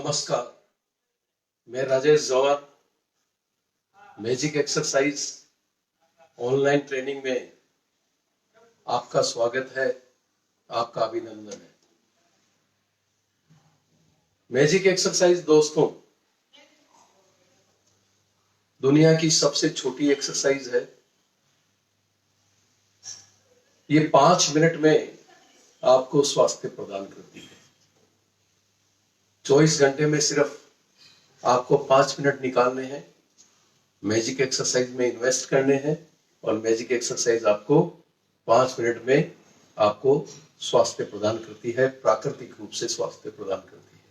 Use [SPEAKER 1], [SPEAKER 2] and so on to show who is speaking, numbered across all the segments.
[SPEAKER 1] नमस्कार, मैं राजेश जवार मैजिक एक्सरसाइज ऑनलाइन ट्रेनिंग में आपका स्वागत है, आपका अभिनंदन है। मैजिक एक्सरसाइज दोस्तों दुनिया की सबसे छोटी एक्सरसाइज है। ये 5 मिनट में आपको स्वास्थ्य प्रदान करती है। 24 घंटे में सिर्फ आपको 5 मिनट निकालने हैं, मैजिक एक्सरसाइज में इन्वेस्ट करने हैं और मैजिक एक्सरसाइज आपको 5 मिनट में आपको स्वास्थ्य प्रदान करती है, प्राकृतिक रूप से स्वास्थ्य प्रदान करती है।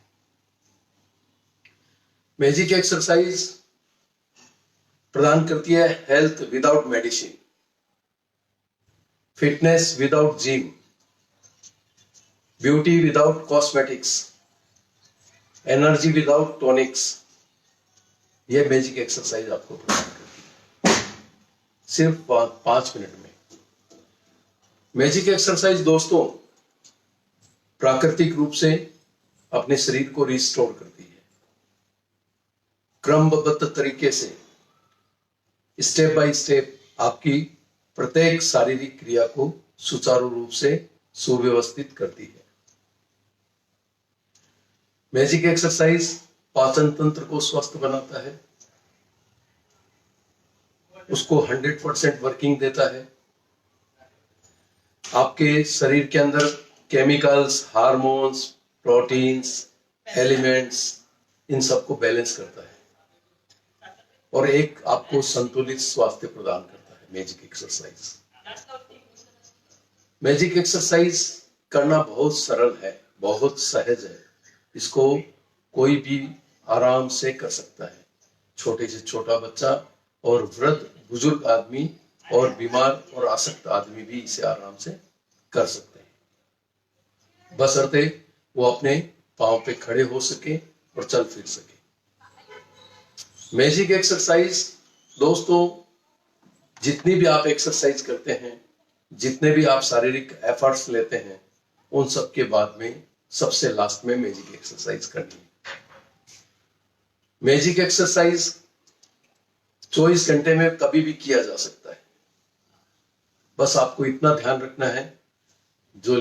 [SPEAKER 1] मैजिक एक्सरसाइज प्रदान करती है health without medicine, fitness without gym, beauty without cosmetics, energy without tonics. ये मैजिक एक्सरसाइज आपको प्रदान करती है सिर्फ 5 मिनट में। मैजिक एक्सरसाइज दोस्तों प्राकृतिक रूप से अपने शरीर को रिस्टोर करती है, क्रमबद्ध तरीके से स्टेप बाय स्टेप आपकी प्रत्येक शारीरिक क्रिया को सुचारू रूप से सुव्यवस्थित करती है। मैजिक एक्सरसाइज पाचन तंत्र को स्वस्थ बनाता है, उसको 100% वर्किंग देता है। आपके शरीर के अंदर केमिकल्स, हार्मोन्स, प्रोटीन्स, एलिमेंट्स, इन सबको बैलेंस करता है और एक आपको संतुलित स्वास्थ्य प्रदान करता है मैजिक एक्सरसाइज। मैजिक एक्सरसाइज करना बहुत सरल है, बहुत सहज है। इसको कोई भी आराम से कर सकता है, छोटे से छोटा बच्चा और वृद्ध बुजुर्ग आदमी और बीमार और आसक्त आदमी भी इसे आराम से कर सकते हैं, बशर्ते वो अपने पांव पे खड़े हो सके और चल फिर सके। मैजिक एक्सरसाइज दोस्तों जितनी भी आप एक्सरसाइज करते हैं, जितने भी आप शारीरिक एफर्ट्स लेते हैं, उन सब के बाद में सबसे लास्ट में मैजिक एक्सरसाइज करनी है। मैजिक एक्सरसाइज 24 घंटे में कभी भी किया जा सकता है। बस आपको इतना ध्यान रखना है, जो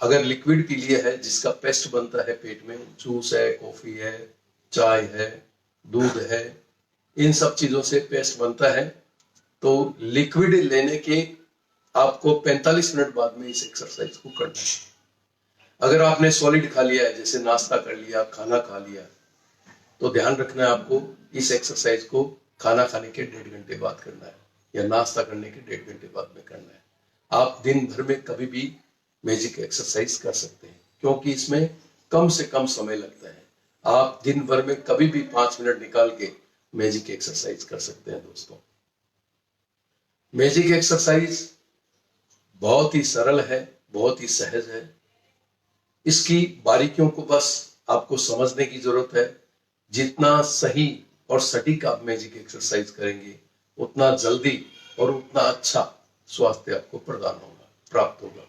[SPEAKER 1] अगर लिक्विड पी लिया है, जिसका पेस्ट बनता है पेट में, जूस है, कॉफी है, चाय है, दूध है, इन सब चीजों से पेस्ट बनता है, तो लिक्विड लेने के आपको 45 मिनट बाद में इस एक्सरसाइज को करना है। अगर आपने सॉलिड खा लिया है, जैसे नाश्ता कर लिया, खाना खा लिया, तो ध्यान रखना है आपको इस एक्सरसाइज को खाना खाने के 1.5 घंटे बाद करना है या नाश्ता करने के 1.5 घंटे बाद में करना है। आप दिन भर में कभी भी मैजिक एक्सरसाइज कर सकते हैं, क्योंकि इसमें कम से कम समय लगता है। आप दिन भर में कभी भी 5 मिनट निकाल के मैजिक एक्सरसाइज कर सकते हैं दोस्तों। मैजिक एक्सरसाइज बहुत ही सरल है, बहुत ही सहज है। इसकी बारीकियों को बस आपको समझने की जरूरत है। जितना सही और सटीक आप मैजिक एक्सरसाइज करेंगे, उतना जल्दी और उतना अच्छा स्वास्थ्य आपको प्रदान होगा, प्राप्त होगा।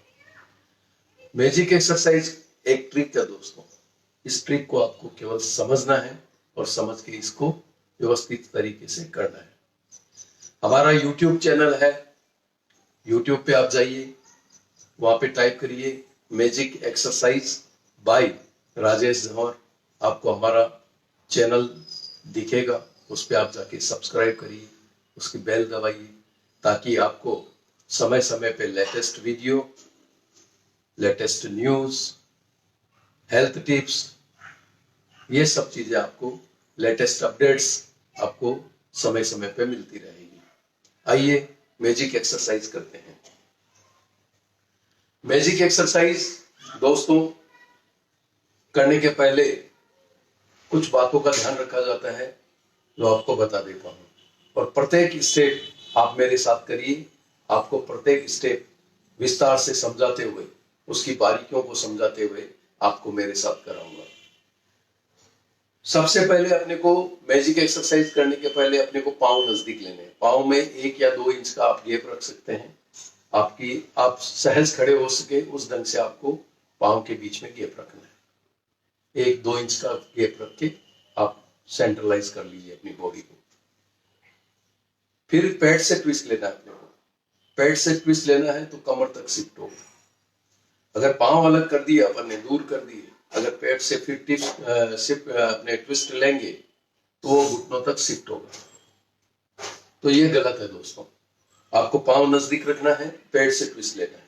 [SPEAKER 1] मैजिक एक्सरसाइज एक ट्रिक है दोस्तों, इस ट्रिक को आपको केवल समझना है और समझ के इसको व्यवस्थित तरीके से करना है। हमारा YouTube चैनल है, YouTube पे आप जाइए, वहां पे टाइप करिए मैजिक एक्सरसाइज बाय राजेश जवार, आपको हमारा चैनल दिखेगा। उस पे आप जाके सब्सक्राइब करिए, उसकी बेल दबाइए, ताकि आपको समय समय पे latest video, latest news, health tips, ये सब चीजें आपको, लेटेस्ट अपडेट्स आपको समय समय पे मिलती रहेगी। आइए मैजिक एक्सरसाइज करते हैं। मैजिक एक्सरसाइज दोस्तों करने के पहले कुछ बातों का ध्यान रखा जाता है, जो आपको बता देता हूं, और प्रत्येक स्टेप आप मेरे साथ करिए। आपको प्रत्येक स्टेप विस्तार से समझाते हुए, उसकी बारीकियों को समझाते हुए आपको मेरे साथ कराऊंगा। सबसे पहले अपने को मैजिक एक्सरसाइज करने के पहले अपने को पांव नजदीक लेने हैं। पांव में 1 या 2 इंच का आप गैप रख सकते हैं। आप सहज खड़े हो सके उस ढंग से आपको पांव के बीच में गैप रखना है। 1-2 इंच का गैप रख के आप सेंट्रलाइज कर लीजिए अपनी बॉडी को। फिर पैड से ट्विस्ट लेना है अपने को। पैड से ट्विस्ट लेना है तो कमर तक शिफ्ट होगा। अगर पांव अलग कर दिए अपन ने, दूर कर दिए, अगर पैड से फिर अपने ट्विस्ट लेंगे तो वो घुटनों तक शिफ्ट होगा। तो ये गलत है दोस्तों। आपको पांव नजदीक रखना है, पैड से ट्विस्ट लेना है,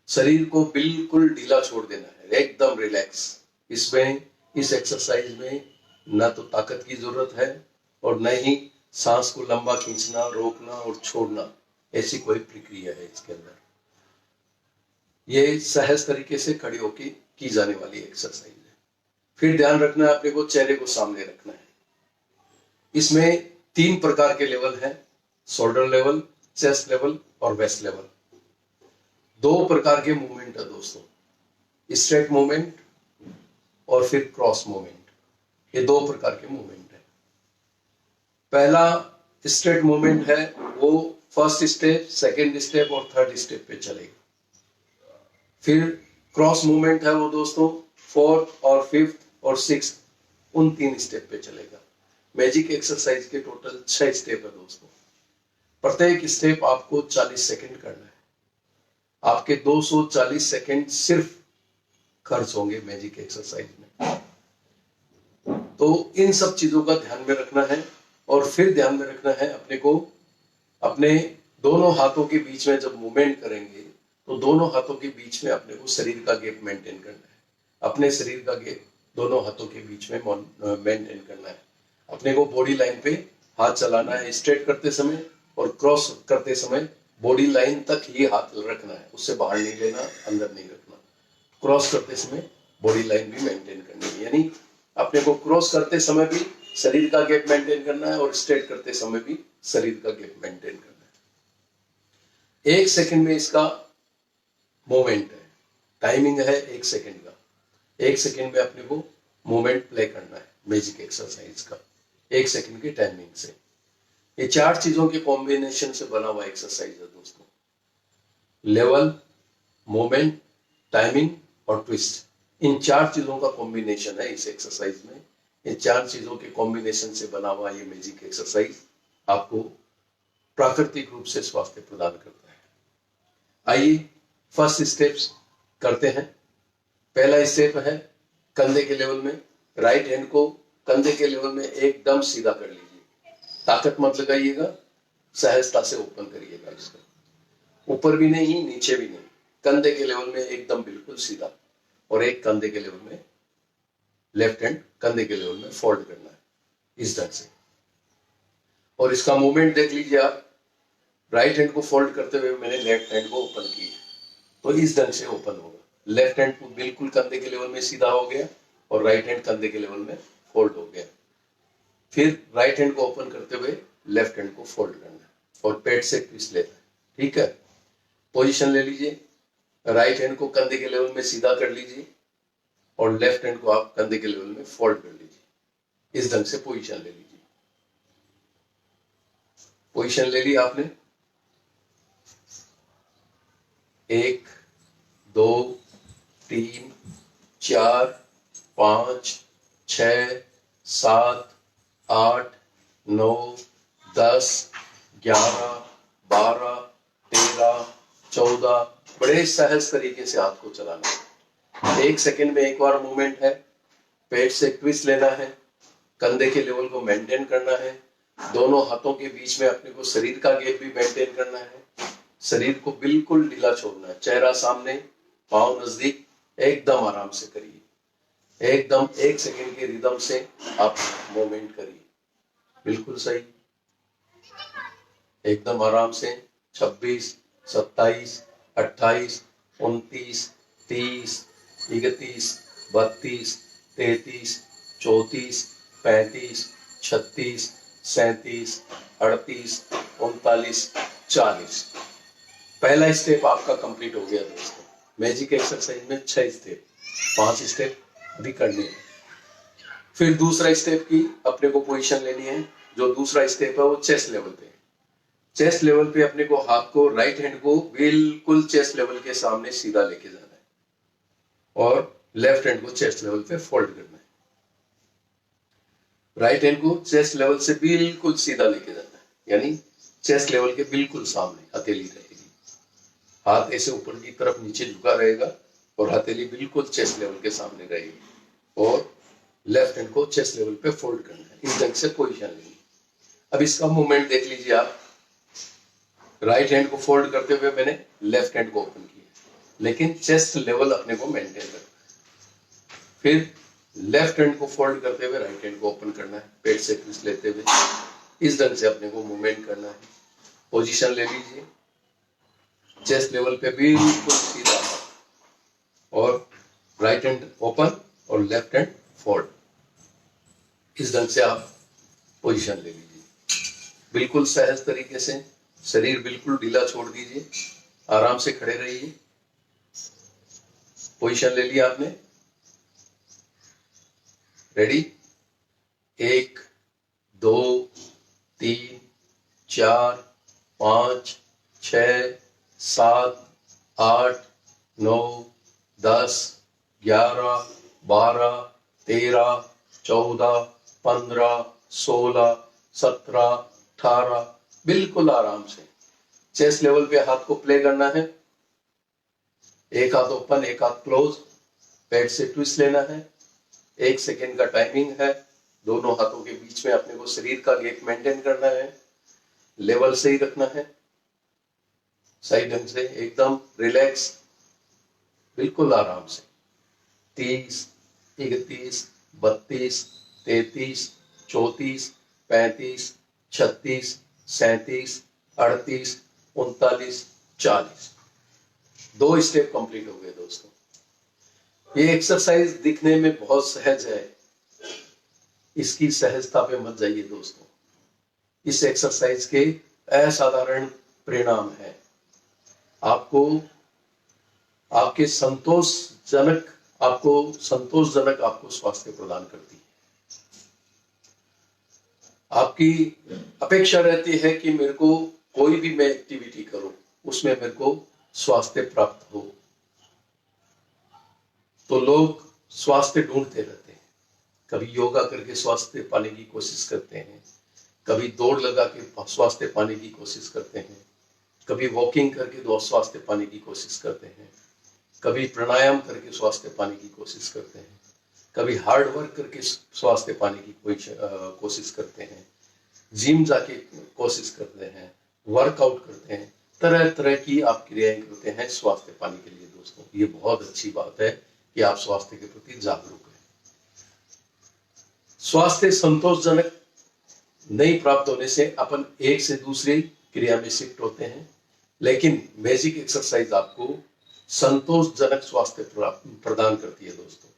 [SPEAKER 1] शरीर को बिल्कुल ढीला छोड़ देना है, एकदम रिलैक्स। इसमें इस एक्सरसाइज में न तो ताकत की जरूरत है और न ही सांस को लंबा खींचना, रोकना और छोड़ना, ऐसी कोई प्रक्रिया है इसके अंदर। ये सहज तरीके से खड़े होके की जाने वाली एक्सरसाइज है। फिर ध्यान रखना है अपने को, चेहरे को सामने रखना है। इसमें 3 प्रकार के लेवल हैं, शोल्डर लेवल, चेस्ट लेवल और वेस्ट लेवल। 2 प्रकार के मूवमेंट है दोस्तों, स्ट्रेट मूवमेंट और फिर क्रॉस मूवमेंट। ये 2 प्रकार के मूवमेंट है। पहला स्ट्रेट मूवमेंट है वो फर्स्ट स्टेप, सेकंड स्टेप और थर्ड स्टेप पे चलेगा। फिर क्रॉस मूवमेंट है वो दोस्तों 4th और 5th और 6th, उन 3 स्टेप पे चलेगा। मैजिक एक्सरसाइज के टोटल 6 स्टेप है दोस्तों। प्रत्येक स्टेप आपको 40 सेकंड करना है। आपके 240 सेकंड सिर्फ खर्च होंगे मैजिक एक्सरसाइज में। तो इन सब चीजों का ध्यान में रखना है। और फिर ध्यान में रखना है अपने को, अपने दोनों हाथों के बीच में जब मूवमेंट करेंगे तो दोनों हाथों के बीच में अपने को शरीर का गैप मेंटेन करना है। अपने शरीर का गैप दोनों हाथों के बीच में मेंटेन करना है। अपने को बॉडी लाइन पे हाथ चलाना है स्ट्रेट करते समय, और क्रॉस करते समय बॉडी लाइन तक ही हाथ रखना है, उससे बाहर नहीं लेना, अंदर नहीं रखना। क्रॉस करते समय बॉडी लाइन भी मेंटेन करनी है, यानी अपने को क्रॉस करते समय भी शरीर का गैप मेंटेन करना है और स्ट्रेट करते समय भी शरीर का गैप मेंटेन करना है। 1 सेकंड में इसका मूवमेंट है, टाइमिंग है 1 सेकंड का। 1 सेकंड में अपने को मूवमेंट प्ले करना है मैजिक एक्सरसाइज का, 1 सेकंड की टाइमिंग से। ये 4 चीजों के कॉम्बिनेशन से बना हुआ एक्सरसाइज है दोस्तों। लेवल, मूवमेंट, टाइमिंग और ट्विस्ट, इन 4 चीजों का कॉम्बिनेशन है इस एक्सरसाइज में। इन 4 चीजों के कॉम्बिनेशन से बना हुआ ये मैजिक एक्सरसाइज आपको प्राकृतिक रूप से स्वास्थ्य प्रदान करता है। आइए फर्स्ट स्टेप्स करते हैं। पहला स्टेप है कंधे के लेवल में। राइट हैंड को कंधे के लेवल में एकदम सीधा कर लीजिए, ताकत मत लगाइएगा, सहजता से ओपन करिएगा इसको। ऊपर भी नहीं, नीचे भी नहीं, कंधे के लेवल में एकदम बिल्कुल सीधा। और एक कंधे के लेवल में, लेफ्ट हैंड कंधे के लेवल में फोल्ड करना है इस ढंग से। और इसका मूवमेंट देख लीजिए आप, राइट हैंड को फोल्ड करते हुए मैंने लेफ्ट हैंड को ओपन किया, तो इस ढंग से ओपन होगा। लेफ्ट हैंड बिल्कुल कंधे के लेवल में सीधा हो गया और राइट हैंड कंधे के लेवल में फोल्ड हो गया। फिर राइट हैंड को ओपन करते हुए लेफ्ट हैंड को फोल्ड करना है और पेट से ट्विस्ट लेना है। ठीक है, पोजीशन ले लीजिए। राइट हैंड को कंधे के लेवल में सीधा कर लीजिए और लेफ्ट हैंड को आप कंधे के लेवल में फोल्ड कर लीजिए। इस ढंग से पोजीशन ले लीजिए। पोजीशन ले ली आपने। 1 2 3 4 5 6 7 8 9 10 11 12 13 14। बड़े सहज तरीके से हाथ को चलाना है। 1 सेकंड में एक बार मूवमेंट है। पेट से ट्विस्ट लेना है, कंधे के लेवल को मेंटेन करना है, दोनों हाथों के बीच में अपने को शरीर का गैप भी मेंटेन करना है, शरीर को बिल्कुल ढीला छोड़ना है, चेहरा सामने, पांव नजदीक, एकदम आराम से करिए। एकदम 1 सेकंड के रिदम से आप मूवमेंट करिए, बिल्कुल सही, एकदम आराम से। 26 27 28 29 30 31 32 33 34 35 36 37 38 39 40। पहला स्टेप आपका कंप्लीट हो गया दोस्तों। मैजिक एक्सरसाइज में 6 स्टेप, 5 स्टेप भी करने हैं। फिर दूसरा स्टेप की अपने को पोजीशन लेनी है। जो दूसरा स्टेप है वो चेस्ट लेवल पे है। चेस्ट लेवल पे अपने को हाथ को, राइट हैंड को बिल्कुल चेस्ट लेवल के सामने सीधा लेके जाना है और लेफ्ट हैंड को चेस्ट लेवल पे फोल्ड करना है। राइट हैंड को चेस्ट लेवल से बिल्कुल सीधा लेके जाना है, यानी चेस्ट लेवल के बिल्कुल सामने हथेली रहेगी। हाथ ऐसे ऊपर की तरफ नीचे झुका रहेगा और हथेली बिल्कुल चेस्ट लेवल के सामने रहेगी, और लेफ्ट हैंड को चेस्ट लेवल पे फोल्ड करना है। इस ढंग से पोजीशन लेंगे। अब इसका मूवमेंट देख लीजिए आप। राइट हैंड को फोल्ड करते हुए मैंने लेफ्ट हैंड को ओपन किया, लेकिन चेस्ट लेवल अपने को मेंटेन रखना है। फिर लेफ्ट हैंड को फोल्ड करते हुए राइट हैंड को ओपन करना है, पेट से ट्विस्ट लेते हुए। इस ढंग से अपने को मूवमेंट करना है। पोजीशन ले लीजिए, चेस्ट लेवल पे बिल्कुल सीधा, और राइट हैंड ओपन और लेफ्ट हैंड फोल्ड। इस ढंग से आप पोजीशन ले लीजिए। बिल्कुल सहज तरीके से, शरीर बिल्कुल ढीला छोड़ दीजिए, आराम से खड़े रहिए। पोजीशन ले लिया आपने, रेडी? 1 2 3 4 5 6 7 8 9 10 11 12 13 14 15 16 17 18। बिल्कुल आराम से चेस्ट लेवल पे हाथ को प्ले करना है। एक हाथ ओपन, एक हाथ क्लोज, पेट से ट्विस्ट लेना है। 1 सेकेंड का टाइमिंग है। दोनों हाथों के बीच में अपने को शरीर का गैप मेंटेन करना है, लेवल सही रखना है, सही ढंग से एकदम रिलैक्स, बिल्कुल आराम से। 30 31 32 33 34 35 36 37 38 39 40। 2 स्टेप कंप्लीट हो गए दोस्तों। ये एक्सरसाइज दिखने में बहुत सहज है, इसकी सहजता पे मत जाइए दोस्तों। इस एक्सरसाइज के असाधारण परिणाम है। आपको आपके संतोषजनक आपको स्वास्थ्य प्रदान करती है। आपकी अपेक्षा रहती है कि मेरे को कोई भी मैं एक्टिविटी करूं, उसमें मेरे को स्वास्थ्य प्राप्त हो, तो लोग स्वास्थ्य ढूंढते रहते हैं। कभी योगा करके स्वास्थ्य पाने की कोशिश करते हैं, कभी दौड़ लगा के स्वास्थ्य पाने की कोशिश करते हैं, कभी वॉकिंग करके स्वास्थ्य पाने की कोशिश करते हैं, कभी प्राणायाम करके स्वास्थ्य पाने की कोशिश करते हैं, कभी हार्ड वर्क करके स्वास्थ्य पाने की कोशिश करते हैं, जिम जाके कोशिश करते हैं, वर्कआउट करते हैं, तरह तरह की आप क्रियाएं करते हैं स्वास्थ्य पाने के लिए। दोस्तों, ये बहुत अच्छी बात है कि आप स्वास्थ्य के प्रति जागरूक हैं। स्वास्थ्य संतोषजनक नहीं प्राप्त होने से अपन एक से दूसरी क्रिया में शिफ्ट होते हैं, लेकिन मैजिक एक्सरसाइज आपको संतोषजनक स्वास्थ्य प्रदान करती है दोस्तों।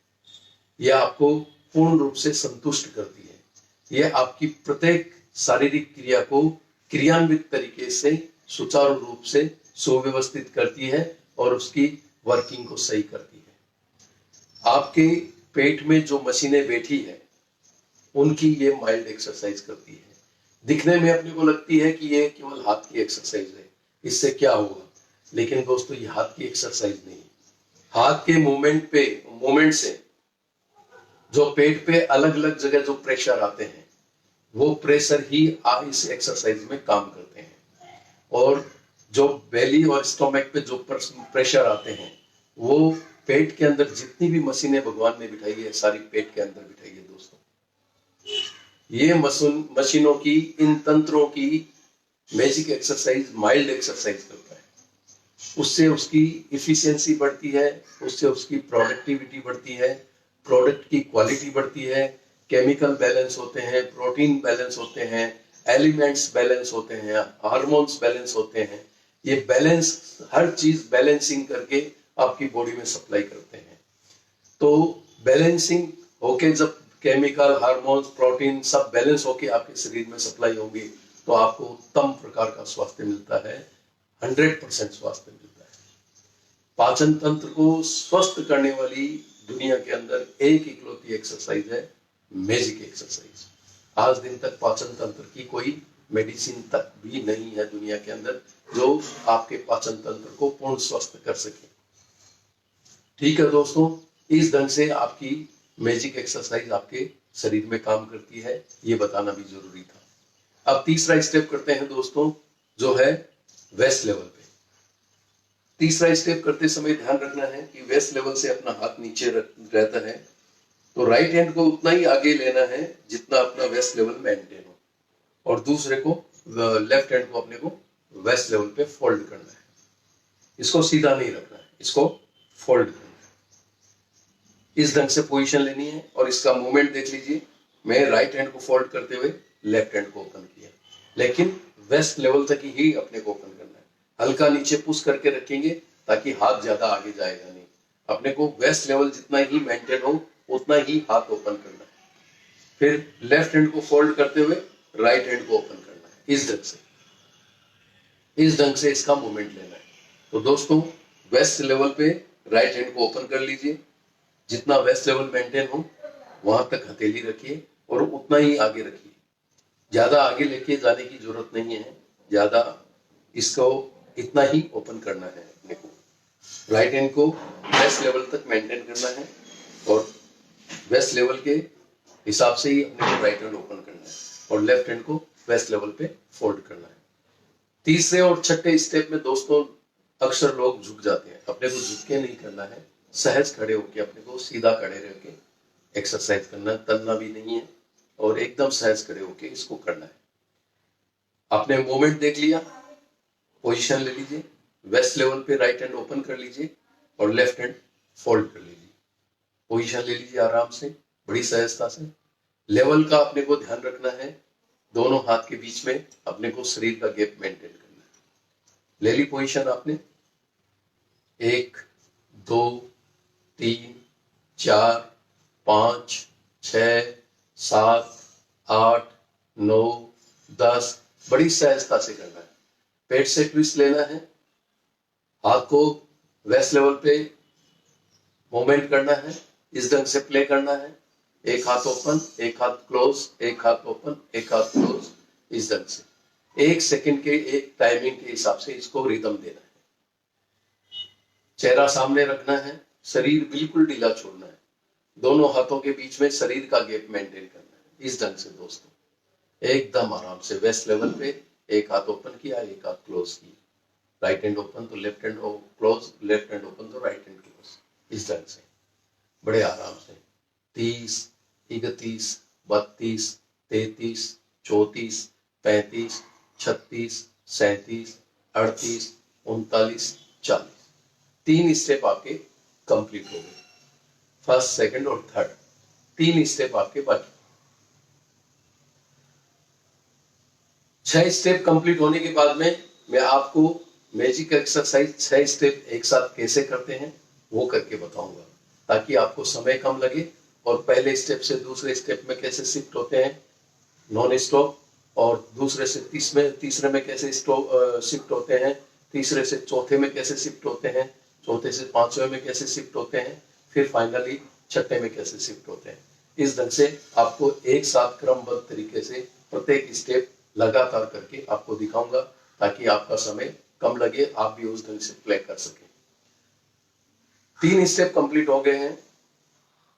[SPEAKER 1] यह आपको पूर्ण रूप से संतुष्ट करती है। यह आपकी प्रत्येक शारीरिक क्रिया को क्रियान्वित तरीके से सुचारू रूप से सुव्यवस्थित करती है और उसकी वर्किंग को सही करती है। आपके पेट में जो मशीनें बैठी है, उनकी ये माइल्ड एक्सरसाइज करती है। दिखने में अपने को लगती है कि ये केवल हाथ की एक्सरसाइज है, इससे क्या होगा, लेकिन दोस्तों ये हाथ की एक्सरसाइज नहीं। हाथ के मूवमेंट से जो पेट पे अलग अलग जगह जो प्रेशर आते हैं, वो प्रेशर ही इस एक्सरसाइज में काम करते हैं। और जो बेली और स्टोमक पे जो प्रेशर आते हैं, वो पेट के अंदर जितनी भी मशीनें भगवान ने बिठाई है, सारी पेट के अंदर बिठाई है दोस्तों। ये मशीनों की, इन तंत्रों की मैजिक एक्सरसाइज माइल्ड एक्सरसाइज करता है। उससे उसकी इफिशियंसी बढ़ती है, उससे उसकी प्रोडक्टिविटी बढ़ती है, प्रोडक्ट की क्वालिटी बढ़ती है, केमिकल बैलेंस होते हैं, प्रोटीन बैलेंस होते हैं, एलिमेंट्स बैलेंस होते हैं, हार्मोन्स बैलेंस होते हैं। ये बैलेंस, हर चीज बैलेंसिंग करके आपकी बॉडी में सप्लाई करते हैं। तो बैलेंसिंग होके जब केमिकल, हार्मोन्स, प्रोटीन सब बैलेंस होके आपके शरीर में सप्लाई होंगे, तो आपको उत्तम प्रकार का स्वास्थ्य मिलता है, 100% स्वास्थ्य मिलता है। पाचन तंत्र को स्वस्थ करने वाली दुनिया के अंदर एक इकलौती एक्सरसाइज है मैजिक एक्सरसाइज। आज दिन तक पाचन तंत्र की कोई मेडिसिन तक भी नहीं है दुनिया के अंदर जो आपके पाचन तंत्र को पूर्ण स्वस्थ कर सके। ठीक है दोस्तों, इस ढंग से आपकी मैजिक एक्सरसाइज आपके शरीर में काम करती है, ये बताना भी जरूरी था। अब तीसरा स्टेप करते हैं दोस्तों, जो है वेस्ट लेवल पे। तीसरा स्टेप करते समय ध्यान रखना है कि वेस्ट लेवल से अपना हाथ नीचे रहता है, तो राइट हैंड को उतना ही आगे लेना है जितना अपना वेस्ट लेवल मेंटेन हो, और दूसरे को लेफ्ट हैंड को अपने को वेस्ट लेवल पे फोल्ड करना है। इसको सीधा नहीं रखना है, इसको फोल्ड करना है। इस ढंग से पोजीशन लेनी है, और इसका मूवमेंट देख लीजिए। मैं राइट हैंड को फोल्ड करते हुए लेफ्ट हैंड को ओपन किया, लेकिन वेस्ट लेवल तक ही अपने को ओपन करना है। हल्का नीचे पुश करके रखेंगे ताकि हाथ ज्यादा आगे जाएगा नहीं। अपने को वेस्ट लेवल जितना ही मेंटेन हो उतना ही हाथ ओपन करना है। फिर लेफ्ट हैंड को फोल्ड करते हुए राइट हैंड को ओपन करना है। इस ढंग से इसका मूवमेंट लेना है। तो दोस्तों, वेस्ट लेवल पे राइट हैंड को ओपन कर लीजिए, जितना वेस्ट लेवल मेंटेन हो वहां तक हथेली रखिए और उतना ही आगे रखिए। ज्यादा आगे लेके जाने की जरूरत नहीं है, ज्यादा इसको इतना ही ओपन करना है। अपने को राइट हैंड को वेस्ट लेवल तक मेंटेन करना है, और वेस्ट लेवल के हिसाब से ही अपने को राइट हैंड ओपन करना है, और लेफ्ट हैंड को वेस्ट लेवल पे फोल्ड करना है। तीसरे और छठे स्टेप में दोस्तों अक्सर लोग झुक जाते हैं। अपने को झुक के नहीं करना है, सहज खड़े होके अपने को सीधा खड़े रह के एक्सरसाइज करना, तलना भी नहीं है, और एकदम सहज खड़े होके इसको करना है। आपने मूवमेंट देख लिया, पोजीशन ले लीजिए, वेस्ट लेवल पे राइट हैंड ओपन कर लीजिए और लेफ्ट हैंड फोल्ड कर लीजिए। पोजीशन ले लीजिए आराम से, बड़ी सहजता से। लेवल का अपने को ध्यान रखना है, दोनों हाथ के बीच में अपने को शरीर का गैप मेंटेन करना है। ले ली पोजीशन आपने, 1 2 3 4 5 6 7 8 9 10, बड़ी सहजता से करना है। पेट से ट्विस्ट लेना है, हाथ को वेस्ट लेवल पे मूवमेंट करना है, इस ढंग से प्ले करना है। एक हाथ ओपन, एक हाथ क्लोज, एक हाथ ओपन, एक हाथ क्लोज, इस ढंग से 1 सेकंड के एक टाइमिंग के हिसाब से इसको रिदम देना है। चेहरा सामने रखना है, शरीर बिल्कुल ढीला छोड़ना है, दोनों हाथों के बीच में शरीर का गैप मेंटेन करना है। इस ढंग से दोस्तों एकदम आराम से वेस्ट लेवल पे एक हाथ ओपन किया, एक हाथ क्लोज किया, राइट हैंड ओपन तो left hand close, left hand open तो राइट हैंड क्लोज। इस ढंग से बड़े आराम से 30 31 32 33 34 35 36 37 38 39 40, 3 स्टेप आपके कंप्लीट हो गए। फर्स्ट, सेकंड और थर्ड 3 स्टेप आपके बाकी। 6 स्टेप कंप्लीट होने के बाद में मैं आपको मैजिक एक्सरसाइज 6 स्टेप एक साथ कैसे करते हैं वो करके बताऊंगा, ताकि आपको समय कम लगे, और पहले स्टेप से दूसरे स्टेप में कैसे शिफ्ट होते हैं नॉन स्टॉप, और दूसरे से तीसरे में कैसे शिफ्ट होते हैं, तीसरे से चौथे में कैसे शिफ्ट होते हैं, चौथे से पांचवें में कैसे शिफ्ट होते हैं, फिर फाइनली छठे में कैसे शिफ्ट होते हैं। इस ढंग से आपको एक साथ क्रमबद्ध तरीके से प्रत्येक स्टेप लगातार करके आपको दिखाऊंगा, ताकि आपका समय कम लगे, आप भी उस ढंग से प्ले कर सकें। 3 स्टेप कंप्लीट हो गए हैं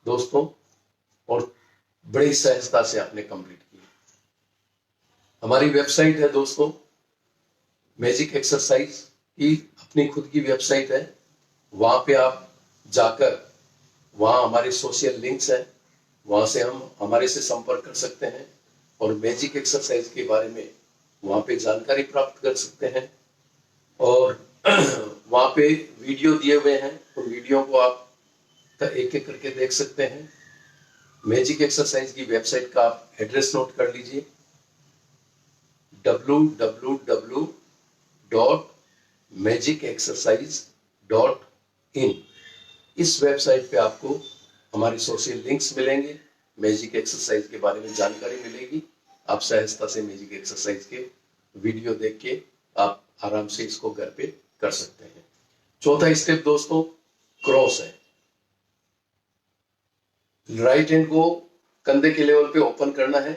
[SPEAKER 1] दोस्तों, और बड़ी सहजता से आपने कंप्लीट किया। हमारी वेबसाइट है दोस्तों, मैजिक एक्सरसाइज की अपनी खुद की वेबसाइट है। वहां पे आप जाकर, वहां हमारे सोशल लिंक्स हैं, वहां से हम हमारे से संपर्क कर सकते हैं, और मैजिक एक्सरसाइज के बारे में वहां पे जानकारी प्राप्त कर सकते हैं। और वहां पे वीडियो दिए हुए हैं, उन वीडियो को आप एक एक करके देख सकते हैं। मैजिक एक्सरसाइज की वेबसाइट का आप एड्रेस नोट कर लीजिए, www.magicexercise.in। इस वेबसाइट पे आपको हमारे सोशल लिंक्स मिलेंगे, मैजिक एक्सरसाइज के बारे में जानकारी मिलेगी। आप सहजता से मैजिक एक्सरसाइज के वीडियो देख के आप आराम से इसको घर पे कर सकते हैं। चौथा स्टेप दोस्तों क्रॉस है। राइट हैंड को कंधे के लेवल पे ओपन करना है,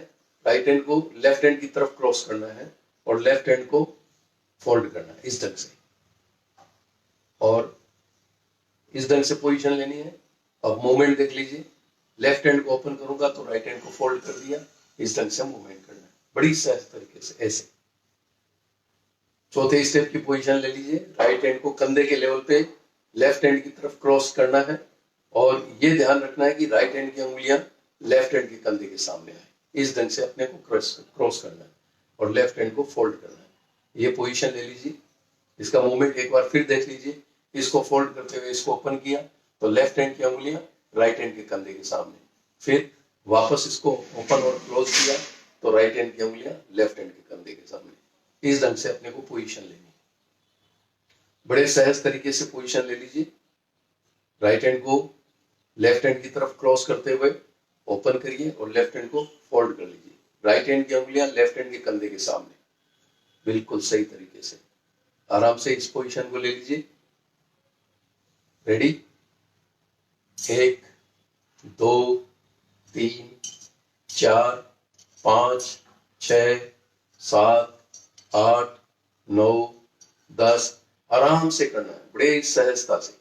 [SPEAKER 1] राइट हैंड को लेफ्ट हैंड की तरफ क्रॉस करना है, और लेफ्ट हैंड को फोल्ड करना है इस ढंग से, और इस ढंग से पोजीशन लेनी है। अब मूवमेंट देख लीजिए, लेफ्ट हैंड को ओपन करूंगा तो राइट हैंड को फोल्ड कर दिया, इस ढंग से मूवमेंट करना है बड़ी सहज तरीके से ऐसे। चौथे स्टेप की पोजीशन ले लीजिए, राइट हैंड को कंधे के लेवल पे लेफ्ट हैंड की तरफ क्रॉस करना है और ये ध्यान रखना है कि राइट हैंड की उंगलियां लेफ्ट हैंड के कंधे के सामने आए, इस ढंग से अपने को क्रॉस करना है और लेफ्ट हैंड को फोल्ड करना है। ये पोजीशन ले लीजिए, इसका मूवमेंट एक बार फिर देख लीजिए, इसको फोल्ड करते हुए इसको ओपन किया तो लेफ्ट हैंड की उंगलियां राइट हैंड के कंधे के सामने, फिर वापस इसको ओपन और क्लोज किया तो राइट हैंड की उंगलियां लेफ्ट हैंड के कंधे के सामने, इस ढंग से अपने को पोजीशन लेनी है। बड़े सहज तरीके से पोजीशन ले लीजिए, राइट हैंड को लेफ्ट हैंड की तरफ क्रॉस करते हुए ओपन करिए और लेफ्ट हैंड को फोल्ड कर लीजिए, राइट हैंड की उंगलियां लेफ्ट हैंड के कंधे के सामने, बिल्कुल सही तरीके से आराम से इस पोजीशन को ले लीजिए। रेडी, 1 2 3 4 5 6 7 8 9 10, आराम से करना है बड़े सहजता से।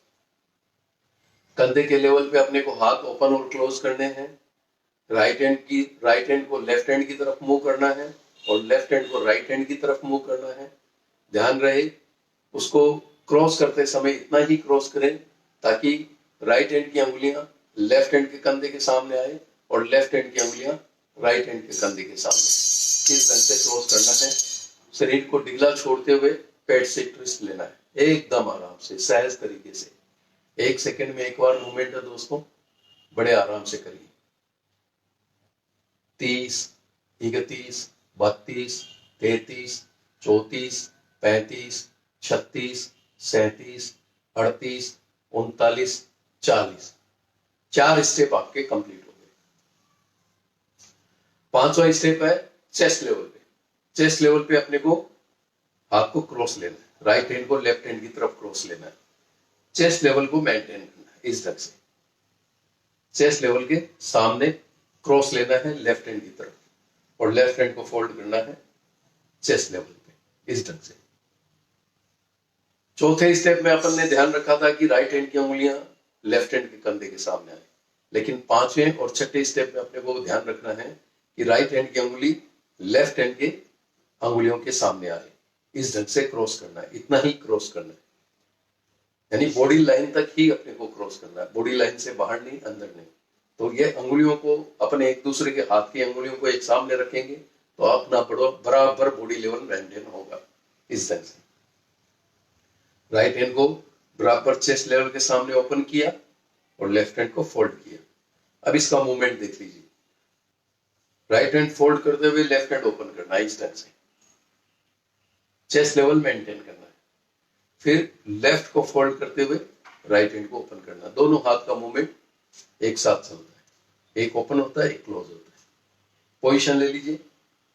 [SPEAKER 1] कंधे के लेवल पे अपने को हाथ ओपन और क्लोज करने हैं, राइट हैंड को लेफ्ट हैंड की तरफ मूव करना है और लेफ्ट हैंड को राइट हैंड की तरफ मूव करना है। ध्यान रहे उसको क्रॉस करते समय इतना ही क्रॉस करें ताकि राइट हैंड की उंगलियां लेफ्ट हैंड के कंधे के सामने आए और लेफ्ट हैंड की उंगलियां राइट हैंड के कंधे के सामने, इस ढंग से क्रॉस करना है। शरीर को ढीला छोड़ते हुए पेट से ट्विस्ट लेना है एकदम आराम से सहज तरीके से। 1 सेकंड में एक बार मूवमेंट है दोस्तों, बड़े आराम से करिए। 30 31 32 33 34 35 36 37 38 39 40, 4 स्टेप आपके कंप्लीट हो गए। 5वां स्टेप है चेस्ट लेवल पे। चेस्ट लेवल पे अपने को हाथ को क्रॉस लेना है, राइट हैंड को लेफ्ट हैंड की तरफ क्रॉस लेना है, चेस्ट लेवल को मेंटेन करना है इस ढंग से। चेस्ट लेवल के सामने क्रॉस लेना है लेफ्ट हैंड की तरफ और लेफ्ट हैंड को फोल्ड करना है चेस्ट लेवल पे इस ढंग से। चौथे स्टेप में अपन ने ध्यान रखा था कि राइट हैंड की उंगलियां लेफ्ट हैंड के कंधे के सामने आए, लेकिन 5वें और 6ठे स्टेप में अपने को ध्यान रखना है कि राइट हैंड की उंगली लेफ्ट हैंड के अंगुलियों के सामने आए, इस ढंग से क्रॉस करना है, इतना ही क्रॉस करना है, यानी बॉडी लाइन तक ही अपने को क्रॉस करना है, बॉडी लाइन से बाहर नहीं अंदर नहीं। तो ये अंगुलियों को अपने एक दूसरे के हाथ की अंगुलियों को एक सामने रखेंगे तो अपना बराबर बॉडी लेवल मेंटेन होगा इस ढंग से। राइट हैंड को बराबर चेस्ट लेवल के सामने ओपन किया और लेफ्ट हैंड को फोल्ड किया। अब इसका मूवमेंट देख लीजिए, राइट हैंड फोल्ड करते हुए लेफ्ट हैंड ओपन करना है इस ढंग से, चेस्ट लेवल मेंटेन करना है, फिर लेफ्ट को फोल्ड करते हुए राइट हैंड को ओपन करना। दोनों हाथ का मूवमेंट एक साथ चलता है, एक ओपन होता है एक क्लोज होता है। पोजीशन ले लीजिए,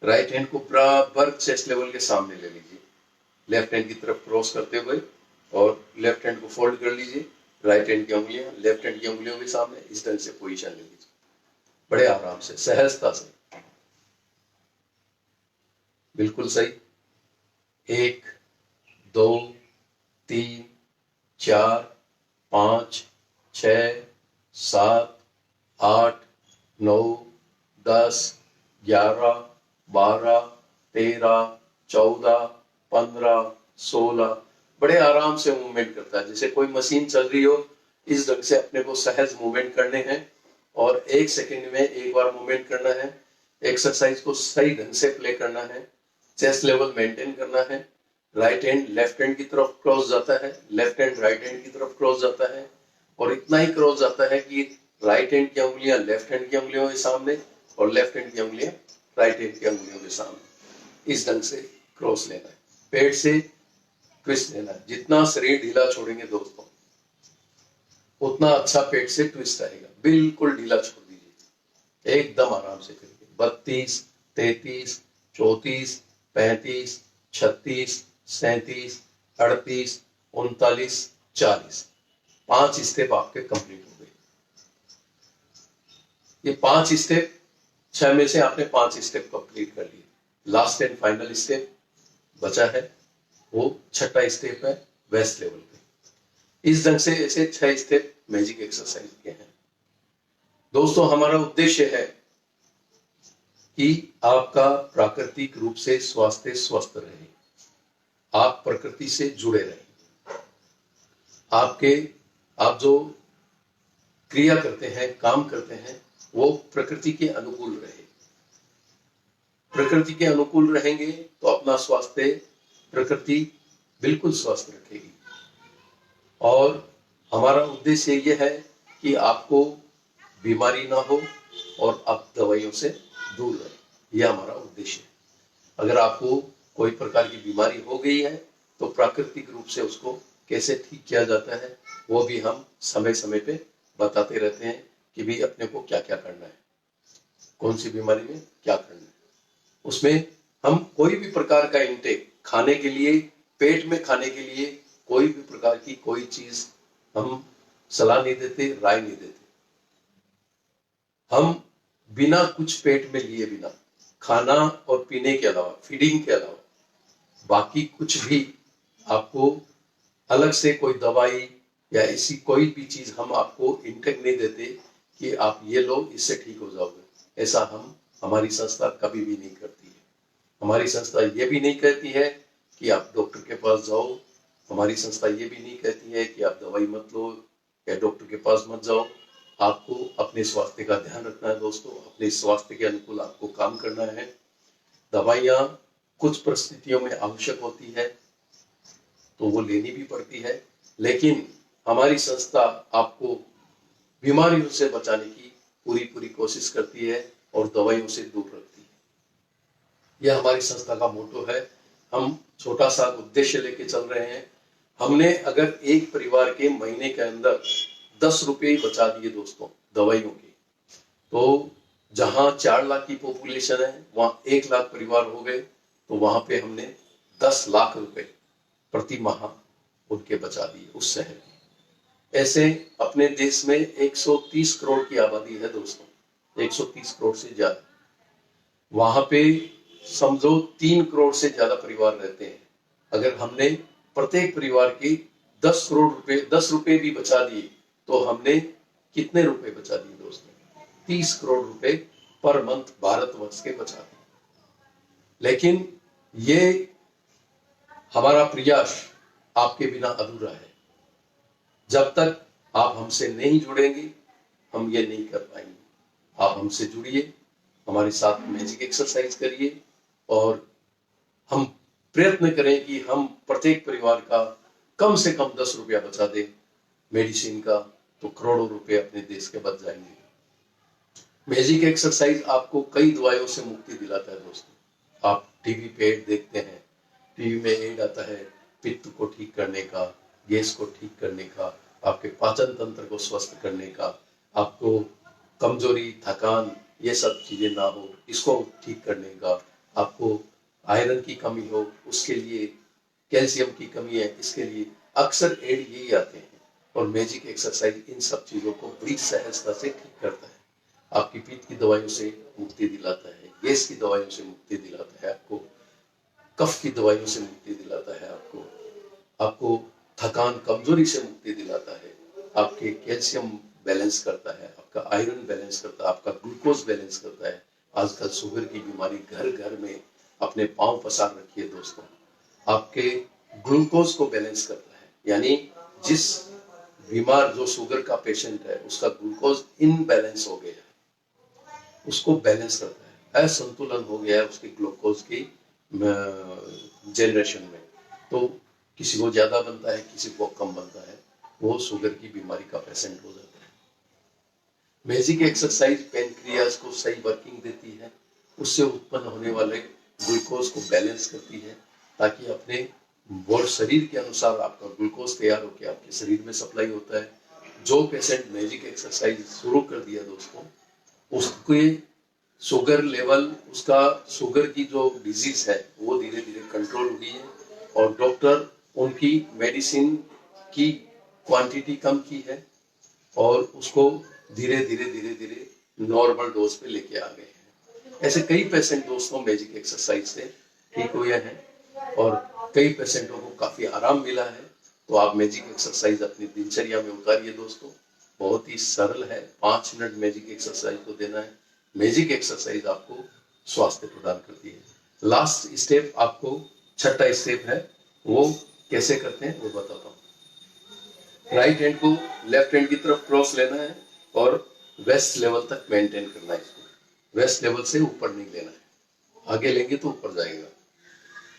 [SPEAKER 1] राइट हैंड को बराबर चेस्ट लेवल के सामने ले लीजिए, लेफ्ट हैंड की तरफ क्रॉस करते हुए और लेफ्ट हैंड को फोल्ड कर लीजिए, राइट हैंड की उंगलियां लेफ्ट हैंड की उंगलियों के सामने, इस ढंग से पोजीशन ले लीजिए बड़े आराम से सहजता से, बिल्कुल सही। 1 2 3 4 5 6 7 8 9 10 11 12 13 14 15 16, बड़े आराम से मूवमेंट करता है जैसे कोई मशीन चल रही हो, इस ढंग से अपने को सहज मूवमेंट करने हैं और 1 सेकंड में एक बार मूवमेंट करना है। एक्सरसाइज को सही ढंग से प्ले करना है, चेस्ट लेवल मेंटेन करना है, राइट हैंड लेफ्ट हैंड की तरफ क्रॉस जाता है, लेफ्ट हैंड राइट हैंड की तरफ क्रॉस जाता है और इतना ही क्रॉस जाता है कि राइट हैंड की उंगलियां लेफ्ट हैंड की उंगलियों के सामने और लेफ्ट हैंड की उंगलियां राइट हैंड की उंगलियों के सामने, इस ढंग से क्रॉस लेना है, पेट से ट्विस्ट लेना है। जितना शरीर ढीला छोड़ेंगे दोस्तों उतना अच्छा पेट से ट्विस्ट आएगा, बिल्कुल ढीला छोड़ दीजिए, एकदम आराम से करिए। 32 33 34 35 36 37 38 39 40, 5 स्टेप आपके कंप्लीट हो गए। ये 5 स्टेप, 6 में से आपने 5 स्टेप कंप्लीट कर लिए, लास्ट एंड फाइनल स्टेप बचा है वो 6ठा स्टेप है वेस्ट लेवल पे। इस ढंग से ऐसे 6 स्टेप मैजिक एक्सरसाइज के हैं। दोस्तों, हमारा उद्देश्य है कि आपका प्राकृतिक रूप से स्वास्थ्य स्वस्थ रहे, आप प्रकृति से जुड़े रहें, आप जो क्रिया करते हैं, काम करते हैं, वो प्रकृति के अनुकूल रहे। प्रकृति के अनुकूल रहेंगे तो अपना स्वास्थ्य प्रकृति बिल्कुल स्वस्थ रखेगी। और हमारा उद्देश्य यह है कि आपको बीमारी ना हो और आप दवाइयों से दूर रहें। यह हमारा उद्देश्य है। अगर आपको कोई प्रकार की बीमारी हो गई है तो प्राकृतिक रूप से उसको कैसे ठीक किया जाता है वो भी हम समय समय पे बताते रहते हैं कि भी अपने को क्या क्या करना है, कौन सी बीमारी में क्या करना है। उसमें हम कोई भी प्रकार का इंटेक खाने के लिए, पेट में खाने के लिए कोई भी प्रकार की कोई चीज हम सलाह नहीं देते, राय नहीं देते। हम बिना कुछ पेट में लिए बिना खाना और पीने के अलावा, फीडिंग के अलावा बाकी कुछ भी आपको अलग से कोई दवाई या ऐसी कोई भी चीज हम आपको इंटेक नहीं देते कि आप ये लो इससे ठीक हो जाओगे। ऐसा हमारी संस्था कभी भी नहीं करती है। हमारी संस्था ये भी नहीं कहती है कि आप डॉक्टर के पास जाओ। हमारी संस्था ये भी नहीं कहती है कि आप दवाई मत लो या डॉक्टर के पास मत जाओ। आपको अपने स्वास्थ्य का ध्यान रखना है दोस्तों, अपने स्वास्थ्य के अनुकूल आपको काम करना है। दवाइयाँ कुछ परिस्थितियों में आवश्यक होती है तो वो लेनी भी पड़ती है, लेकिन हमारी संस्था आपको बीमारियों से बचाने की पूरी कोशिश करती है और दवाइयों से दूर रखती है। यह हमारी संस्था का मोटो है। हम छोटा सा उद्देश्य लेके चल रहे हैं। हमने अगर एक परिवार के महीने के अंदर 10 रुपये बचा दिए दोस्तों दवाइयों के, तो जहां 4 लाख की पॉपुलेशन है वहां 1 लाख परिवार हो गए, तो वहां पे हमने 10 लाख रुपए प्रति माह उनके बचा दिए उस शहर की। ऐसे अपने देश में 130 करोड़ की आबादी है दोस्तों, 130 करोड़ से ज्यादा। वहां पे समझो 3 करोड़ से ज्यादा परिवार रहते हैं। अगर हमने प्रत्येक परिवार की 10 करोड़ रुपए, 10 रुपए भी बचा दिए तो हमने कितने रुपए बचा दिए दोस्तों? 30 करोड़ रुपए पर मंथ भारतवर्ष के बचा दिए। लेकिन ये हमारा प्रयास आपके बिना अधूरा है। जब तक आप हमसे नहीं जुड़ेंगे हम ये नहीं कर पाएंगे। आप हमसे जुड़िए, हमारे साथ मैजिक एक्सरसाइज करिए और हम प्रयत्न करें कि हम प्रत्येक परिवार का कम से कम 10 रुपया बचा दे मेडिसिन का, तो करोड़ों रुपए अपने देश के बच जाएंगे। मैजिक एक्सरसाइज आपको कई दवाइयों से मुक्ति दिलाता है दोस्तों। आप टीवी पे एड देखते हैं, टीवी में एड आता है पित्त को ठीक करने का, गैस को ठीक करने का, आपके पाचन तंत्र को स्वस्थ करने का, आपको कमजोरी, थकान ये सब चीजें ना हो इसको ठीक करने का, आपको आयरन की कमी हो उसके लिए, कैल्शियम की कमी है इसके लिए, अक्सर एड यही आते हैं। और मैजिक एक्सरसाइज इन सब चीजों को बड़ी सहजता से ठीक करता है। आपकी पित्त की दवाइयों से मुक्ति दिलाता है, गैस की दवाइयों से मुक्ति दिलाता है, आपको कफ की दवाइयों से मुक्ति दिलाता है, आपको थकान, कमजोरी से मुक्ति दिलाता है, आपके कैल्शियम बैलेंस करता है, आपका आयरन बैलेंस करता है, आपका ग्लूकोज बैलेंस करता है। आजकल शुगर की बीमारी घर घर में अपने पांव पसार रखी है दोस्तों। आपके ग्लूकोज को बैलेंस करता है, यानी जिस बीमार जो शुगर का पेशेंट है उसका ग्लूकोज इनबैलेंस हो गया है, उसको बैलेंस करता है। असंतुलन हो गया है उसके ग्लूकोज की जनरेशन में, तो किसी को ज्यादा बनता है, किसी को कम बनता है, वो शुगर की बीमारी का पेशेंट हो जाता है। मैजिक एक्सरसाइज पेनक्रियाज को सही वर्किंग देती है, उससे उत्पन्न होने वाले ग्लूकोज को बैलेंस करती है, ताकि अपने शरीर के अनुसार आपका ग्लूकोज तैयार होकर आपके शरीर में सप्लाई होता है। जो पेशेंट मैजिक एक्सरसाइज शुरू कर दिया दोस्तों, उसके शुगर लेवल, उसका शुगर की जो डिजीज है वो धीरे धीरे कंट्रोल हुई है और डॉक्टर उनकी मेडिसिन की क्वांटिटी कम की है और उसको धीरे धीरे नॉर्मल डोज पे लेके आ गए हैं। ऐसे कई पेशेंट दोस्तों मैजिक एक्सरसाइज से ठीक हुए हैं और कई पेशेंटों को काफी आराम मिला है। तो आप मैजिक एक्सरसाइज अपनी दिनचर्या में उतारिए दोस्तों। बहुत ही सरल है, 5 मिनट मैजिक एक्सरसाइज को देना है। मैजिक एक्सरसाइज आपको स्वास्थ्य प्रदान करती है। लास्ट स्टेप आपको, छठा स्टेप है, वो कैसे करते हैं वो बताता हूँ। राइट हैंड को लेफ्ट हैंड की तरफ क्रॉस लेना है और वेस्ट लेवल तक मेंटेन करना है इसको। वेस्ट लेवल से ऊपर नहीं लेना है, आगे लेंगे तो ऊपर जाएगा।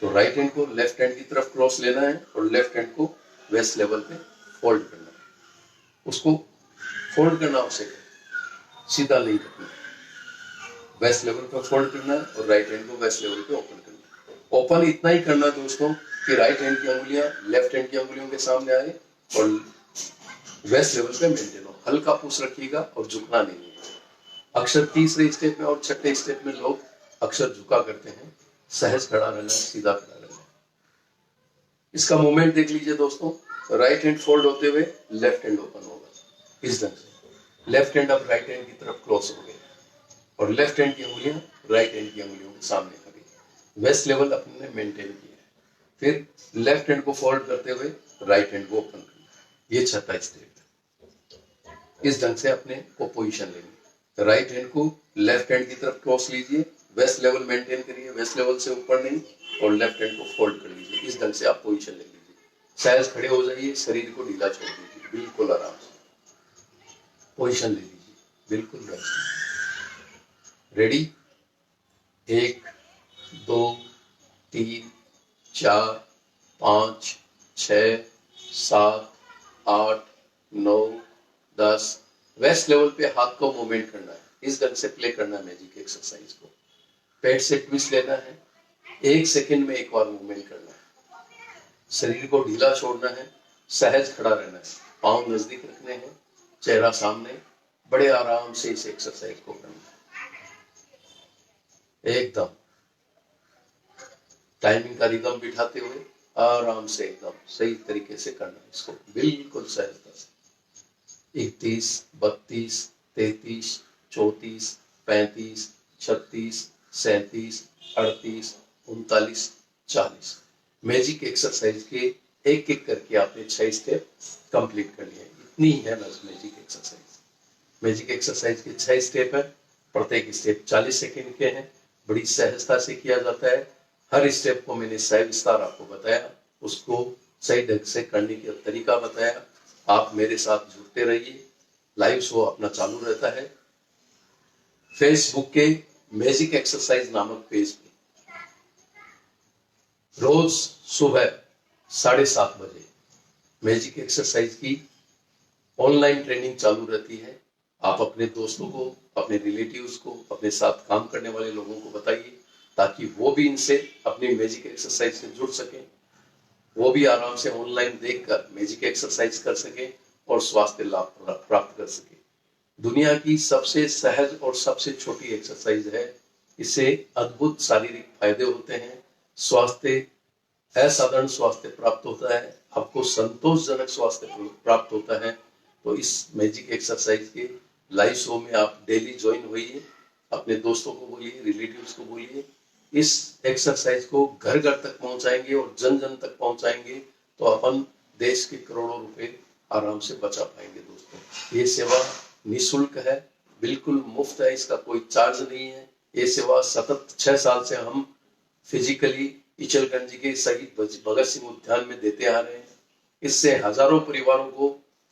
[SPEAKER 1] तो राइट हैंड को लेफ्ट हैंड की तरफ क्रॉस लेना है और लेफ्ट हैंड को वेस्ट लेवल पे फोल्ड करना है। उसको फोल्ड करना आवश्यक है, सीधा नहीं रखना। वेस्ट लेवल पे फोल्ड करना है और राइट हैंड को वेस्ट लेवल पे ओपन करना है। ओपन इतना ही करना है दोस्तों कि राइट हैंड की अंगुलियां लेफ्ट हैंड की अंगुलियों के सामने आए और वेस्ट लेवल पे मेंटेन हो। हल्का पुश रखिएगा और झुकना नहीं है। अक्सर तीसरे स्टेप में और छठे स्टेप में लोग अक्सर झुका करते हैं। सहज खड़ा रहना है, सीधा खड़ा रहना है। इसका मूवमेंट देख लीजिए दोस्तों। राइट हैंड फोल्ड होते हुए लेफ्ट हैंड ओपन होगा इस ढंग से। लेफ्ट हैंड अब राइट हैंड की तरफ क्रॉस हो गया और लेफ्ट हैंड की अंगुलियां राइट हैंड की अंगुलियों के सामने आ गई। वेस्ट लेवल अपने मेंटेन किया है। फिर लेफ्ट हैंड को फोल्ड करते हुए राइट हैंड को ओपन करना। ये छठा स्टेप है। इस ढंग से अपने को पोजीशन लेंगे। राइट हैंड को लेफ्ट हैंड की तरफ क्रॉस लीजिए, वेस्ट लेवल मेंटेन करिए, वेस्ट लेवल से ऊपर नहीं, और लेफ्ट हैंड को फोल्ड कर लीजिए। इस ढंग से आप पोजीशन ले लीजिए। सहज खड़े हो जाइए, शरीर को ढीला छोड़ दीजिए, बिल्कुल आराम से पोजीशन ले लीजिए, बिल्कुल रेडी। 1 2 3 4 5 6 7 8 9 10। वेस्ट लेवल पे हाथ को मूवमेंट करना है। इस ढंग से प्ले करना है मैजिक एक्सरसाइज को। पेट से ट्विस्ट लेना है, 1 सेकंड में एक बार मूवमेंट करना है। शरीर को ढीला छोड़ना है, सहज खड़ा रहना है, पांव नजदीक रखने हैं, चेहरा सामने, बड़े आराम से इस एक्सरसाइज को करना है। एकदम टाइमिंग का रिदम बिठाते हुए आराम से एकदम सही तरीके से करना है इसको, बिल्कुल सहजता से। 31 32 33 34 35 36 37 38 39 40। मैजिक एक्सरसाइज के एक एक करके आपने 6 स्टेप कंप्लीट कर लिए। इतनी ही है बस मैजिक एक्सरसाइज। मैजिक एक्सरसाइज के 6 स्टेप है, प्रत्येक स्टेप 40 सेकेंड के हैं। बड़ी सहजता से किया जाता है। हर स्टेप को मैंने सविस्तार आपको बताया, उसको सही ढंग से करने का तरीका बताया। आप मेरे साथ जुड़ते रहिए। लाइव शो अपना चालू रहता है फेसबुक के मैजिक एक्सरसाइज नामक पेज पे। रोज सुबह 7:30 बजे मैजिक एक्सरसाइज की ऑनलाइन ट्रेनिंग चालू रहती है। आप अपने दोस्तों को, अपने रिलेटिव्स को, अपने साथ काम करने वाले लोगों को बताइए ताकि वो भी इनसे अपनी मैजिक एक्सरसाइज से जुड़ सके। वो भी आराम से ऑनलाइन देखकर मैजिक एक्सरसाइज कर सके और स्वास्थ्य लाभ प्राप्त कर सके। दुनिया की सबसे सहज और सबसे छोटी एक्सरसाइज है। इससे अद्भुत शारीरिक फायदे होते हैं। स्वास्थ्य, असाधारण स्वास्थ्य प्राप्त होता है, आपको संतोषजनक स्वास्थ्य प्राप्त होता है। तो इस मैजिक एक्सरसाइज के लाइव शो में आप डेली ज्वाइन होइए। अपने दोस्तों को बोलिए, रिलेटिव्स को बोलिए। इस एक्सरसाइज को घर घर तक पहुंचाएंगे और जन जन तक पहुंचाएंगे तो अपन देश के करोड़ों रुपए आराम से बचा पाएंगे। दोस्तों, ये सेवा निःशुल्क है, बिल्कुल मुफ्त है, इसका कोई चार्ज नहीं है। ये सेवा सतत 6 साल से हम फिजिकली इचलकरंजी के शहीद भगत सिंह उद्यान में देते आ रहे हैं। इससे हजारों परिवारों को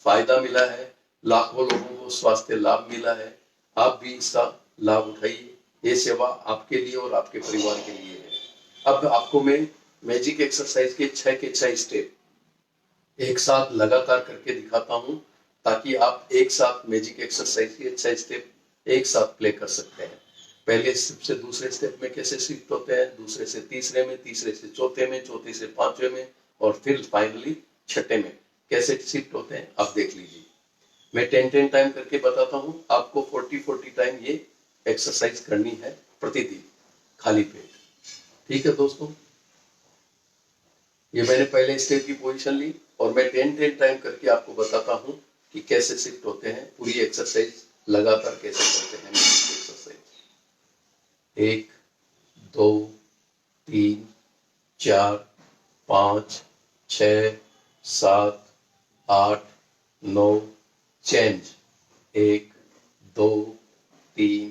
[SPEAKER 1] फायदा मिला है, लाखों लोगों को स्वास्थ्य लाभ मिला है। आप भी इसका लाभ उठाइए। ये सेवा आपके लिए और आपके परिवार के लिए है। अब आपको मैं मैजिक एक्सरसाइज के 6 के 6 स्टेप एक साथ लगातार करके दिखाता हूं ताकि आप एक साथ मैजिक एक्सरसाइज के 6 स्टेप एक साथ प्ले कर सकते हैं। पहले स्टेप से दूसरे स्टेप में कैसे शिफ्ट होते हैं, दूसरे से तीसरे में, तीसरे से चौथे में, चौथे से पांचवे में और फिर फाइनली छठे में कैसे शिफ्ट होते हैं आप देख लीजिए। मैं 10-10 टाइम करके बताता हूं। आपको 40-40 टाइम ये एक्सरसाइज करनी है प्रतिदिन, खाली पेट। ठीक है दोस्तों, ये मैंने पहले स्टेप की पोजीशन ली और मैं 10-10 टाइम करके आपको बताता हूं कि कैसे शिफ्ट होते हैं। पूरी एक्सरसाइज लगातार कैसे करते हैं। Exercise 1 2 3 4 5 6 7 8 9 change. 1 2 3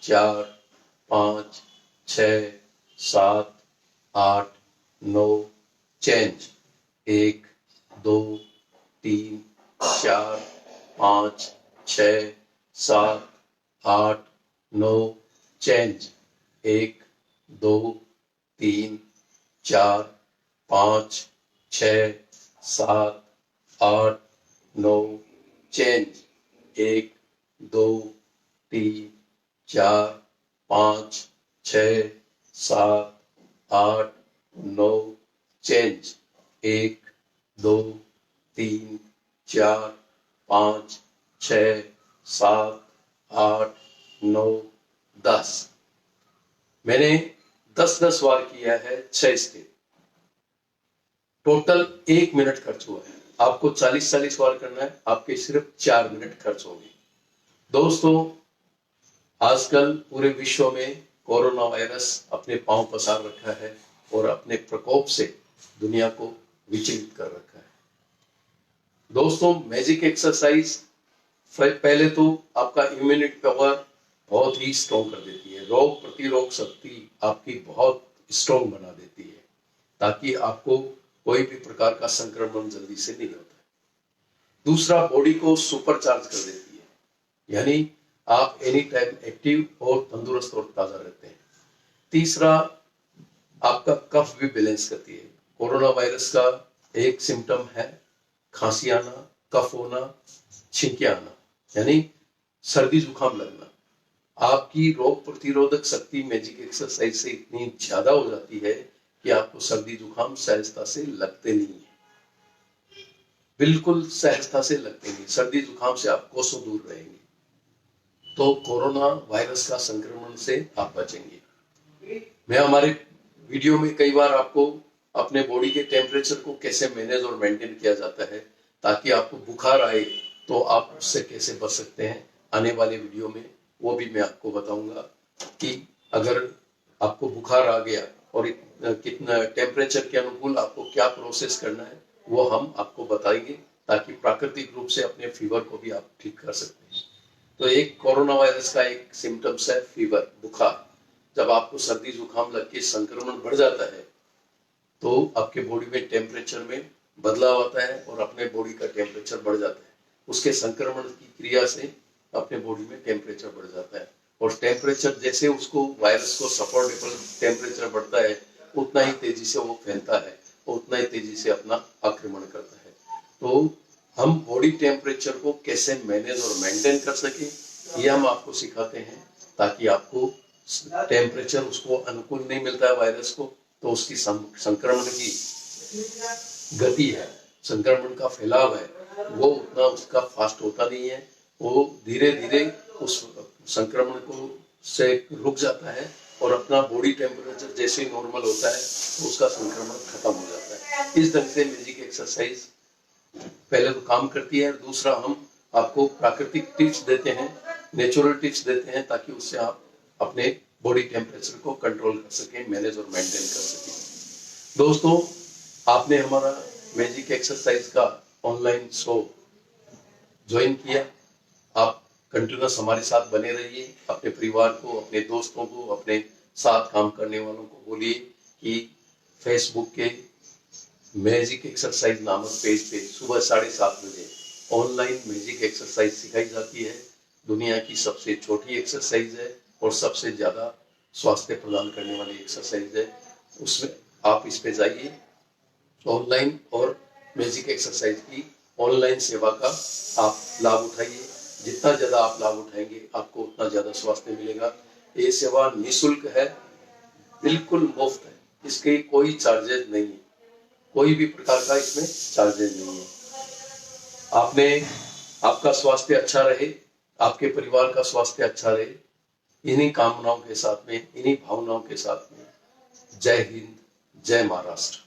[SPEAKER 1] 4 5 6 7 8 9 change. 1 2 3 4 5 6 7 8 9 change. 1 2 3 4 5 6 7 8 9 change. 1 2 3 4 5 6 7 8 9 change. 1 2 3 4 5 6 7 8 9 10। मैंने 10-10 बार किया है, 6 स्टेप। टोटल 1 मिनट खर्च हुआ है। आपको 40-40 बार करना है, आपके सिर्फ 4 मिनट खर्च होंगे। दोस्तों, आजकल पूरे विश्व में कोरोना वायरस अपने पांव पसार रखा है और अपने प्रकोप से दुनिया को विचलित कर रखा है। दोस्तों, मैजिक एक्सरसाइज पहले तो आपका इम्यूनिटी पावर बहुत ही स्ट्रॉन्ग कर देती है, रोग प्रतिरोधक शक्ति आपकी बहुत स्ट्रॉन्ग बना देती है, ताकि आपको कोई भी प्रकार का संक्रमण जल्दी से नहीं होता है। दूसरा, बॉडी को सुपर चार्ज कर देती है, यानी आप एनी टाइम एक्टिव और तंदुरुस्त और ताजा रहते हैं। तीसरा, आपका कफ भी बैलेंस करती है। कोरोना वायरस का एक सिम्टम है खांसी आना, कफ होना, छिंकियां आना, यानी सर्दी जुकाम लगना। आपकी रोग प्रतिरोधक शक्ति मैजिक एक्सरसाइज से इतनी ज्यादा हो जाती है कि आपको सर्दी जुकाम सहजता से लगते नहीं है, बिल्कुल सहजता से लगते नहीं। सर्दी जुकाम से आप कोसों दूर रहेंगे, तो कोरोना वायरस का संक्रमण से आप बचेंगे। मैं हमारे वीडियो में कई बार आपको अपने बॉडी के टेम्परेचर को कैसे मैनेज और मेंटेन किया जाता है, ताकि आपको बुखार आए तो आप उससे कैसे बच सकते हैं। आने वाले वीडियो में वो भी मैं आपको बताऊंगा कि अगर आपको बुखार आ गया और कितना टेम्परेचर के अनुकूल आपको क्या प्रोसेस करना है, वो हम आपको बताएंगे, ताकि प्राकृतिक रूप से अपने फीवर को भी आप ठीक कर सकते हैं। तो एक कोरोना वायरस का एक सिम्टम्स है फीवर, बुखार। जब आपको सर्दी जुकाम लग के संक्रमण बढ़ जाता है, तो आपके बॉडी में टेम्परेचर में बदलाव आता है और अपने बॉडी का टेम्परेचर बढ़ जाता है। उसके संक्रमण की क्रिया से अपने बॉडी में टेम्परेचर बढ़ जाता है, और टेम्परेचर जैसे उसको वायरस को सपोर्टेबल टेम्परेचर बढ़ता है, उतना ही तेजी से वो फैलता है और उतना ही तेजी से अपना आक्रमण करता है। तो हम बॉडी टेम्परेचर को कैसे मैनेज और मेंटेन कर सके, ये हम आपको सिखाते हैं, ताकि आपको टेम्परेचर उसको अनुकूल नहीं मिलता है वायरस को, तो उसकी संक्रमण की गति है, संक्रमण का फैलाव है, वो उतना उसका फास्ट होता नहीं है। वो धीरे धीरे उस संक्रमण को से रुक जाता है और अपना बॉडी टेम्परेचर जैसे ही नॉर्मल होता है तो उसका संक्रमण खत्म हो जाता है। इस ढंग से मैजिक एक्सरसाइज पहले तो काम करती है। दूसरा, हम आपको प्राकृतिक टिप्स देते हैं, नेचुरल टिप्स देते हैं, ताकि उससे आप अपने बॉडी टेम्परेचर को कंट्रोल कर सकें, मैनेज और मेंटेन कर सकें। दोस्तों, आपने हमारा मैजिक एक्सरसाइज का ऑनलाइन शो ज्वाइन किया, आप कंटिन्यूस हमारे साथ बने रहिए। अपने परिवार को, अपने दोस्तों को, अपने साथ काम करने वालों को बोलिए कि फेसबुक के मैजिक एक्सरसाइज नामक पेज पे सुबह 7:30 बजे ऑनलाइन मैजिक एक्सरसाइज सिखाई जाती है। दुनिया की सबसे छोटी एक्सरसाइज है और सबसे ज्यादा स्वास्थ्य प्रदान करने वाली एक्सरसाइज है। उसमें आप इस पे जाइए ऑनलाइन, और मैजिक एक्सरसाइज की ऑनलाइन सेवा का आप लाभ उठाइए। जितना ज्यादा आप लाभ उठाएंगे, आपको उतना ज्यादा स्वास्थ्य मिलेगा। ये सेवा निःशुल्क है, बिल्कुल मुफ्त है, इसके कोई चार्जेज नहीं है, कोई भी प्रकार का इसमें चार्जेज नहीं है। आपने आपका स्वास्थ्य अच्छा रहे, आपके परिवार का स्वास्थ्य अच्छा रहे, इन्हीं कामनाओं के साथ में, इन्हीं भावनाओं के साथ में, जय हिंद, जय महाराष्ट्र।